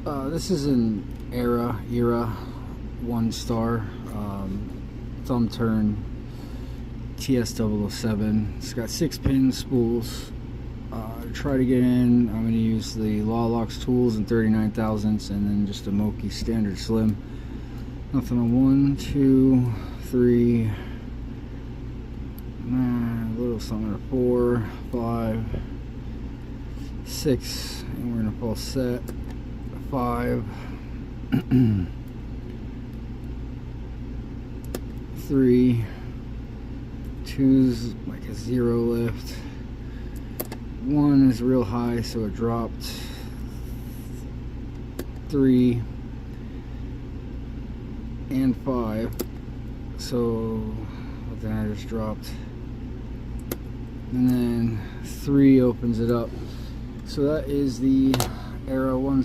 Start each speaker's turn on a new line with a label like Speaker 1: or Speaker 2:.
Speaker 1: This is an Era 1-star thumb turn TS007. It's got 6-pin spools. To try to get in, I'm going to use the Lawlocks tools in 39 thousandths and then just a Moki standard slim. Nothing on 1, 2, 3, a little something at 4, 5, 6, and we're going to pull set 5, 3, 2's like a 0 lift, 1 is real high so it dropped, 3 and 5, so then I just dropped, and then 3 opens it up. So that is the Era 1